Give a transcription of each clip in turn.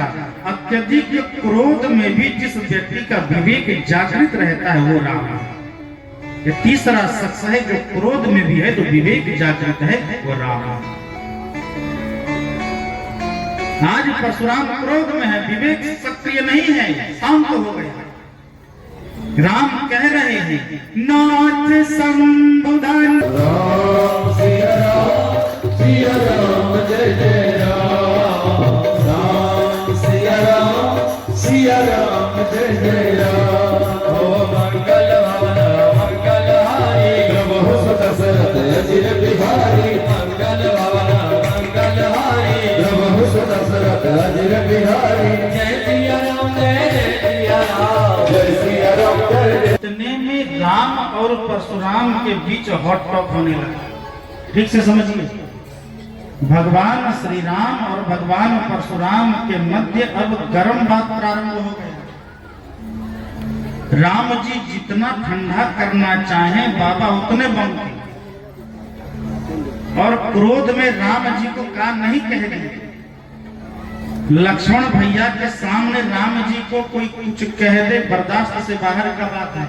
समाचार, अत्यधिक क्रोध में भी जिस व्यक्ति का विवेक जागृत रहता है वो राम है। ये तीसरा शख्स है जो क्रोध में भी है तो विवेक जागृत है, वो राम है। आज परशुराम क्रोध में है, विवेक सक्रिय नहीं है, शांत हो गया। राम कह रहे हैं नाथ संबुधन राम सिया राम जय जय राम, राम सिया राम जय जय राम। ओ मंगल मंगलहारी प्रभु सुत दशरथ अजिर बिहारी, मंगल मंगलहारी प्रभु सुत दशरथ अजिर बिहारी। जय सिया राम जय सिया राम, जय सिया राम जय। इतने में राम और परशुराम के बीच हॉट टॉक होने लगा। ठीक से समझिए, भगवान श्री राम और भगवान परशुराम के मध्य अब गर्म बात प्रारंभ हो गई। राम जी जितना ठंडा करना चाहें बाबा उतने बम थे, और क्रोध में राम जी को का नहीं कह गए। लक्ष्मण भैया के सामने राम जी को कोई कुछ कह दे बर्दाश्त से बाहर का बात है।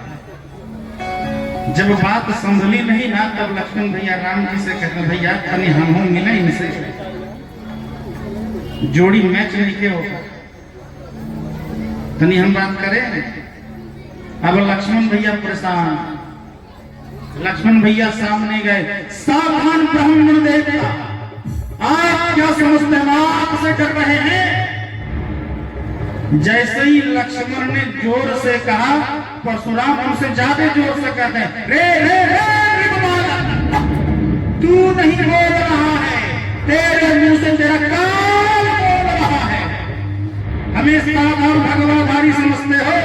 जब बात संभली नहीं ना तब लक्ष्मण भैया राम जी से कहते भैया कहीं हम हो मिले इनसे, जोड़ी मैच नहीं के हो, तनी हम बात करें। अब लक्ष्मण भैया परेशान, लक्ष्मण भैया सामने गए, सावधान ब्राह्मण देवता, आप क्या समझते हैं आपसे कर रहे हैं। जैसे ही लक्ष्मण ने जोर से कहा, परशुराम हमसे ज्यादा जोर से कहते हैं रे रे रे तू नहीं बोल रहा है, तेरे मुंह से तेरा काल बोल रहा है, हमें सावधान भगवाधारी समझते हो।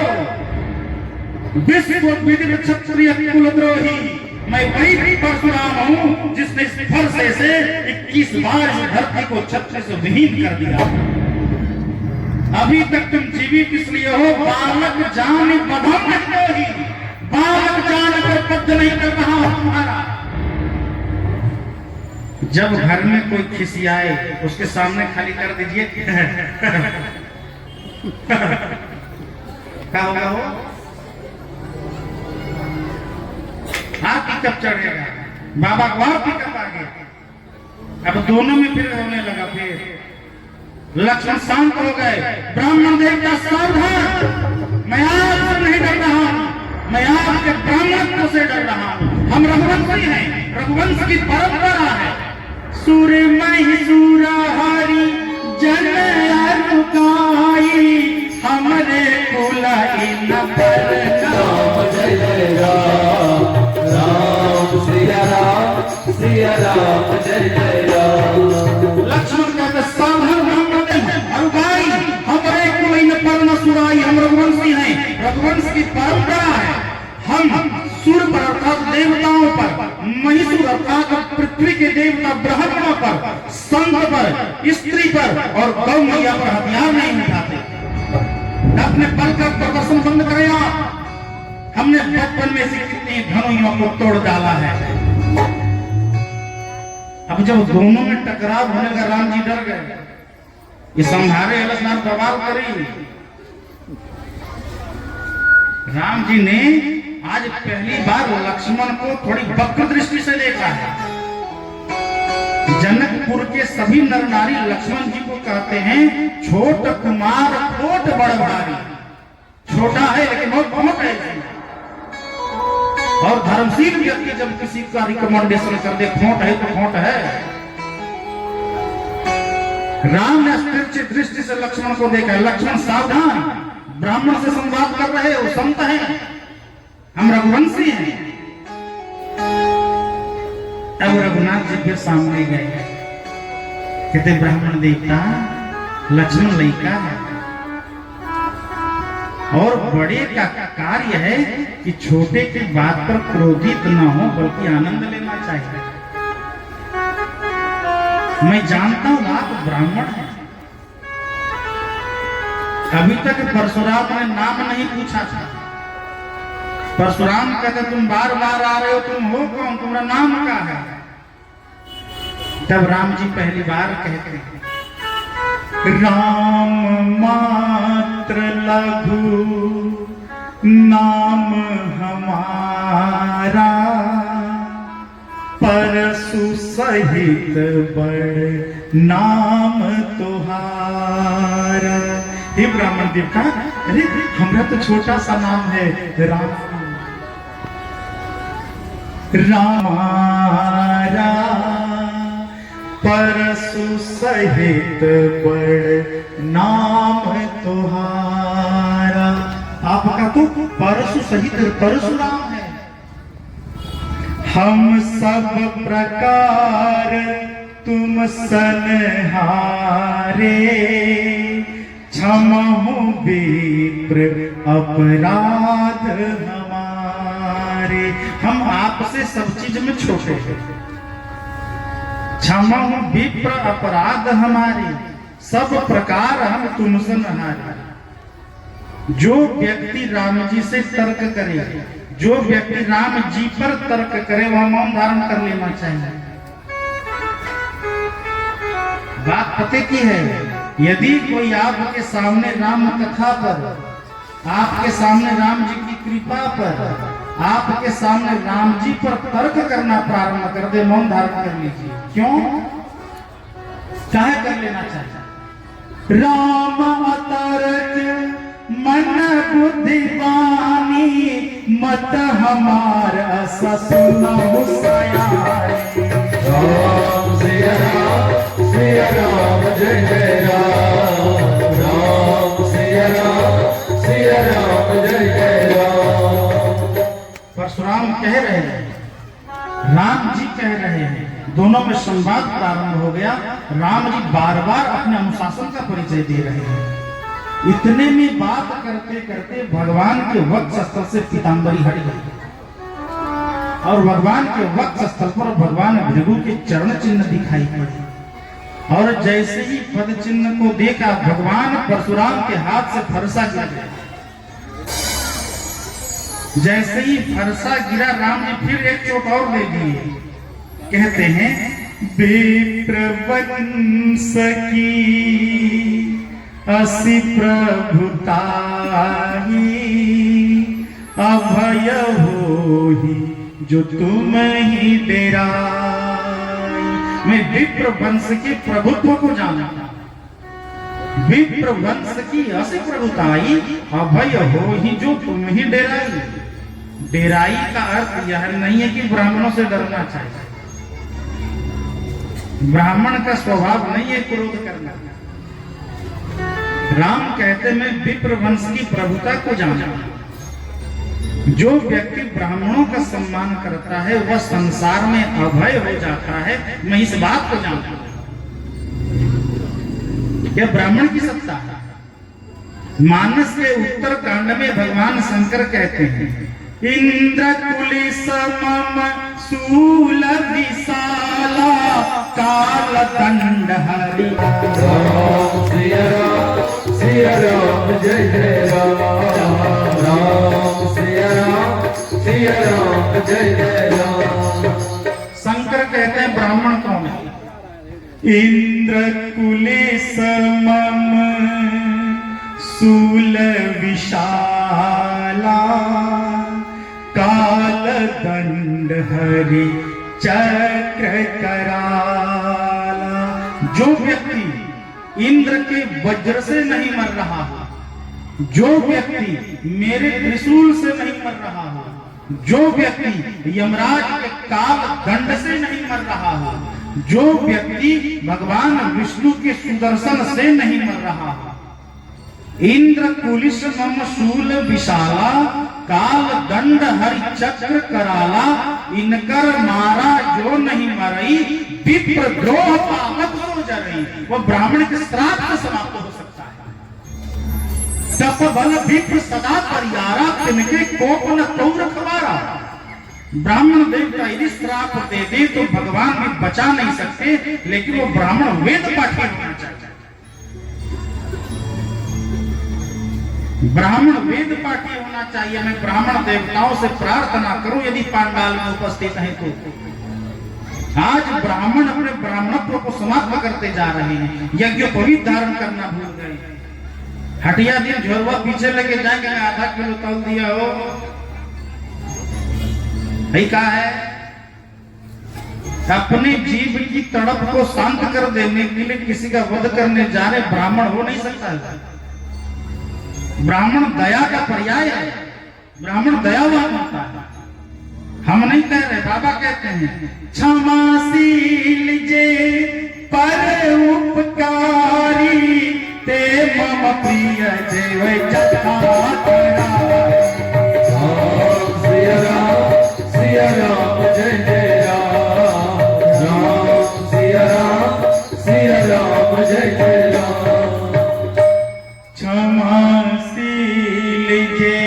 विश्व विदित क्षत्रिय कुलद्रोही, मैं वही परशुराम हूँ जिसने इस फरसे से 21 बार इस धरती को छत्र से विहीन कर दिया। अभी तक तुम जीवित इसलिए हो, बालक जान बधम ही, बालक जान कर पद नहीं कर रहा तुम्हारा। जब घर में कोई खिसियाए उसके सामने खाली कर दीजिए क्या होगा वो हाथ पिकअप चढ़ेगा, बाबा को और पिकअप आ गया। अब दोनों में फिर होने लगा। फिर लक्ष्मण शांत हो गए, ब्राह्मण देवता सावधान, मैं आपसे नहीं डर रहा हूं, मैं आपके ब्राह्मणत्व से डर रहा हूं। हम रघुवंशी हैं, रघुवंश की परंपरा है। सूर्य महिषूरहारी जन रुकाई, हमरे कुलाई न पर राम जय जय राम, राम सिया राम जय जय राम। लक्ष्मण कहते सावधान हमारे कुल न पर न सुराई, हम रघुवंशी हैं, रघुवंश की परंपरा है। हम सुर पर अर्थात देवताओं पर, महिषूर अर्थात पृथ्वी के देवता ब्रह्मा पर, संघ पर, स्त्री पर और गौ मैया पर हथियार नहीं उठाते। अपने बल का प्रदर्शन बंद करें। हमने बचपन में से कितनी धनुइयों को तोड़ डाला है। अब जब दोनों में टकराव होने का राम जी डर गए, ये संहारे अलसनाथ प्रभाव करी। राम जी ने आज पहली बार लक्ष्मण को थोड़ी वक्र दृष्टि से देखा है। जनकपुर के सभी नर नारी लक्ष्मण जी को कहते हैं छोट कुमार खोट बड़ भारी। छोटा है लेकिन बहुत बहुत है। और धर्मशील व्यक्ति जब किसी का रिकमेंडेशन कर दे खोट है तो खोट है। राम ने स्थिर दृष्टि से लक्ष्मण को देखा। लक्ष्मण सावधान, ब्राह्मण से संवाद कर रहे हो, संत हैं, हम रघुवंशी हैं। अब रघुनाथ जी फिर सामने गए, कहते ब्राह्मण देवता लक्ष्मण लड़का है और बड़े का कार्य है कि छोटे की बात पर क्रोधित न हो बल्कि आनंद लेना चाहिए। मैं जानता हूं आप ब्राह्मण हैं। अभी तक परशुराम ने नाम नहीं पूछा था। परशुराम कहते तुम बार बार आ रहे हो, तुम हो कौन, तुम्हारा नाम क्या है। तब राम जी पहली बार कहते हैं राम नाम हमारा परसु सहित बड़ नाम तुहारा। हे ब्राह्मण देव का, अरे हमरा तो छोटा सा नाम है राम। रामारा परसु सहित बड़ नाम तुहारा। आपका तो परसु सहित परशुराम है। हम सब प्रकार तुम सनहारे, क्षमहु विप्र अपराध हमारे। हम आपसे सब चीज में छोटे हैं। क्षमहु विप्र अपराध हमारे, सब प्रकार हम तुमसे नहारे। जो व्यक्ति राम जी से तर्क करे, जो व्यक्ति राम जी पर तर्क करे, वह मौन धारण कर लेना चाहिए। बात पते की है, यदि कोई आपके सामने राम कथा पर, आपके सामने राम जी की कृपा पर, आपके सामने राम जी पर तर्क करना प्रारंभ कर दे, मौन धारण कर लीजिए। क्यों? चाहे कर लेना चाहिए। राम अतरक मन बुद्धि बानी, मत हमार ससुनहु सयानी। राम सिया राम जय जय राम। राम सिया राम जय जय राम। परशुराम कह रहे हैं, राम जी कह रहे हैं, दोनों में संवाद प्रारंभ हो गया। राम जी बार बार अपने अनुशासन का परिचय दे रहे हैं। इतने में बात करते करते भगवान के वक्ष स्थल से पीतांबरी हट गई और भगवान के वक्ष स्थल पर भगवान भृगु के चरण चिन्ह दिखाई पड़े। और जैसे ही पद चिन्ह को देखा, भगवान परशुराम के हाथ से फरसा गिर गया। जैसे ही फरसा गिरा, राम जी फिर एक चोट और दे दिए। कहते हैं, विप्रवंश की असि प्रभुताई, अभय होहि जो तुम ही डेराई। मैं विप्र वंश के प्रभुत्व को जानता, विप्र वंश की असि प्रभुताई, अभय होहि जो तुम ही डेराई। डेराई का अर्थ यह नहीं है कि ब्राह्मणों से डरना चाहिए। ब्राह्मण का स्वभाव नहीं है क्रोध करना। राम कहते मैं विप्र वंश की प्रभुता को जानता। जो व्यक्ति ब्राह्मणों का सम्मान करता है, वह संसार में अभय हो जाता है। मैं इस बात को जानता हूं। यह ब्राह्मण की सत्ता है। मानस के उत्तर कांड में भगवान शंकर कहते हैं, इंद्र कुली समम शूल विशाला, काल दंड हरि। राम सिया राम जय जय राम। राम सिया राम जय जय राम। शंकर कहते हैं ब्राह्मण कौन है? इंद्र कुले समम शूल विशाला, काल दंड हरि चक्र कराला। जो व्यक्ति इंद्र के वज्र से नहीं मर रहा हो, जो व्यक्ति मेरे त्रिशूल से नहीं मर रहा हो, जो व्यक्ति यमराज के काल दंड से नहीं मर रहा हो, जो व्यक्ति भगवान विष्णु के सुदर्शन से नहीं मर रहा हो, इंद्र कुलिश मम शूल विशाला, काल दंड हरि चक्र कराला, इनकर मारा जो नहीं मरई, विप्र द्रोह पावक हो जरई। वो ब्राह्मण के श्राप से समाप्त हो सकता है। तप बल विप्र सदा परियारा, तिनके कोप न तौर खबारा। ब्राह्मण देव का यदि श्राप दे दे तो भगवान भी बचा नहीं सकते, लेकिन वो ब्राह्मण वेद पाठी होना चाहिए। ब्राह्मण वेद पाठी होना चाहिए। मैं ब्राह्मण देवताओं से प्रार्थना करूं, यदि पांडाल में उपस्थित हैं तो। आज ब्राह्मण अपने ब्राह्मणत्व को समाप्त करते जा रहे हैं, यज्ञोपवीत धारण करना भूल गए। हटिया दिन झोरवा पीछे लेके जाएंगे, मैं आधा किलो तौल दिया हो भाई। कहा है अपने जीव की तड़प को शांत कर देने के लिए किसी का वध करने जा रहे ब्राह्मण हो नहीं सकता है। ब्राह्मण दया का पर्याय है, ब्राह्मण दयावान होता है। हम नहीं कह रहे, बाबा कहते हैं क्षमाशील जे पर उपकारी ते मम प्रिय जय जटा सिया राम जय जय राम, राम सिया राम जय जय राम। क्षमाशील जे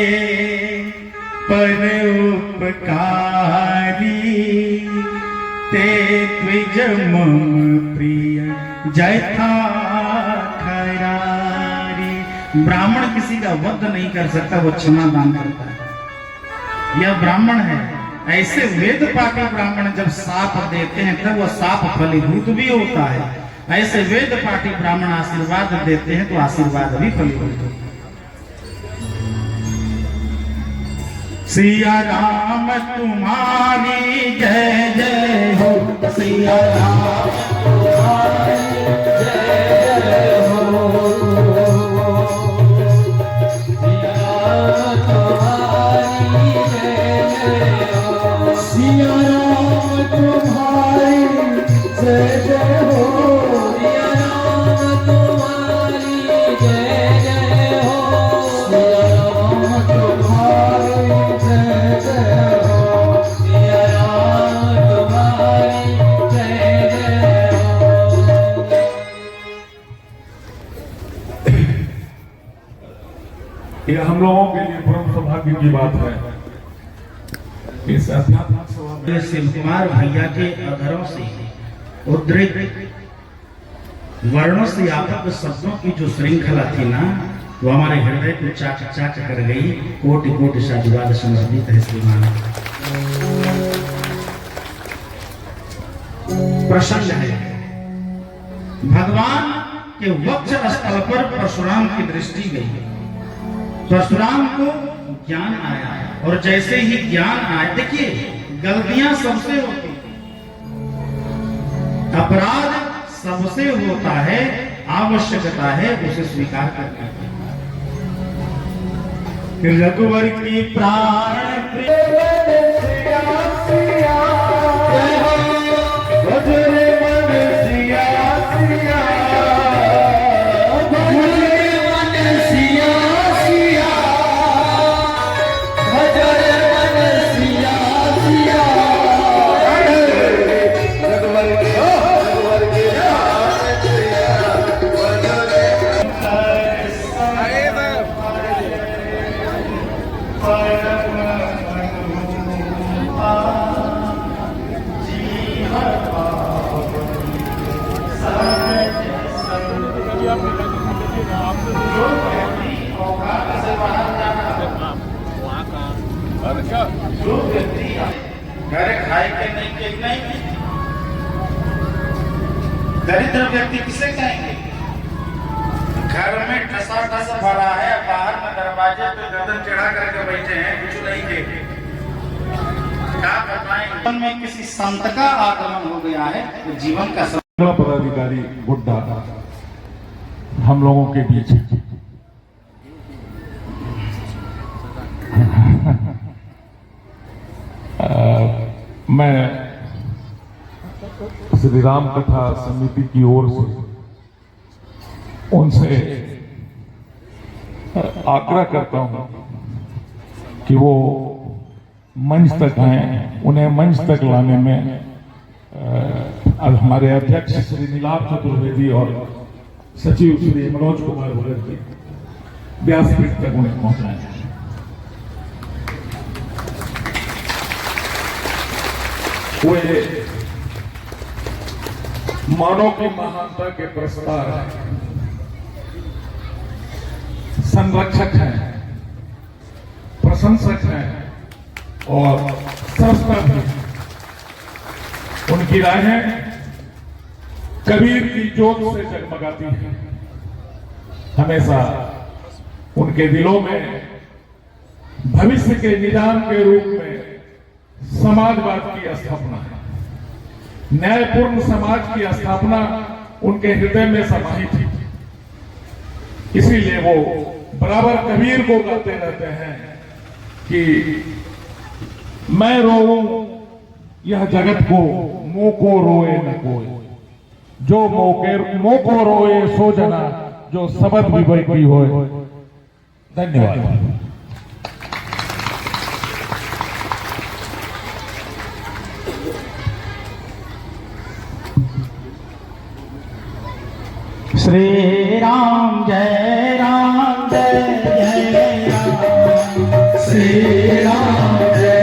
पर उपकारी ते द्विज मम प्रिय जयथा खरारी। ब्राह्मण किसी का वध नहीं कर सकता, वो क्षमा दान करता है। यह ब्राह्मण है। ऐसे वेद पाठी ब्राह्मण जब साप देते हैं तब वह साप फलीभूत भी होता है। ऐसे वेद पाठी ब्राह्मण आशीर्वाद देते हैं तो आशीर्वाद भी फलीभूत होता है। सिया राम तुम्हारी जय जय हो, सिया राम तुम्हारी जय जय हो, सिया राम तुम्हारी जय जय हो, सिया राम तुम्हारी जय जय हो, सिया राम तुम्हारी जय जय हो, सिया राम तुम्हारी जय जय हो। यह हम लोगों के लिए परम सौभाग्य की बात है। इस आध्यात्मिक सभा में शिव कुमार भैया के अधरों से उद्धृत वर्णों से व्यापक शब्दों की जो श्रृंखला थी ना, वो हमारे हृदय को चाट चाट कर गई। कोटि कोटि साधुवाद समर्पित है श्रीमान। प्रसन्न है भगवान के वक्ष स्थल पर परशुराम की दृष्टि गई। परशुराम को ज्ञान आया और जैसे ही ज्ञान आया, देखिए गलतियां सबसे होती, अपराध सबसे होता है, आवश्यकता है उसे स्वीकार करना। रघुवर की प्राण घर खाए के नहीं के नहीं, दरिद्र व्यक्ति किसे कहेंगे? घर में ठसा ठस भरा है, बाहर में दरवाजे पे गर्दन चढ़ा करके बैठे हैं, कुछ नहीं के क्या बताएं। जीवन में किसी संत का आगमन हो गया है तो जीवन का पदाधिकारी बुड्ढा हम लोगों के बीच है। मैं श्री राम कथा समिति की ओर से उनसे आग्रह करता हूं कि वो मंच तक आए। उन्हें मंच तक लाने में हमारे अध्यक्ष श्री नीलाभ चतुर्वेदी और सचिव श्री मनोज कुमार भगत जी व्यासपीठ तक उन्हें पहुंचाए। वे मानव की महानता के प्रस्ताव है, संरक्षक हैं, प्रशंसक हैं और स्रष्टा भी। उनकी राहें कबीर की ज्योत से जगमगाती हैं, हमेशा उनके दिलों में भविष्य के निजाम के रूप में समाजवाद की स्थापना है। न्यायपूर्ण समाज की स्थापना उनके हृदय में समाहित थी। इसीलिए वो बराबर कबीर को कहते रहते हैं कि मैं रोऊं यह जगत को, मुंह को रोए न कोई, जो मुंह को रोए सो जना, जो सबद विवय की होए। धन्यवाद। श्री राम जय राम जय जय राम। श्री राम जय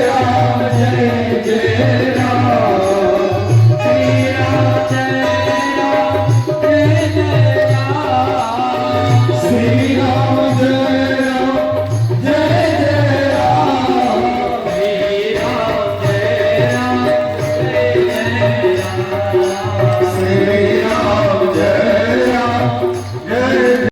राम जय जय राम। श्री राम जय राम जय जय राम। श्री राम जय राम जय जय राम। श्री राम जय राम जय जय राम। श्री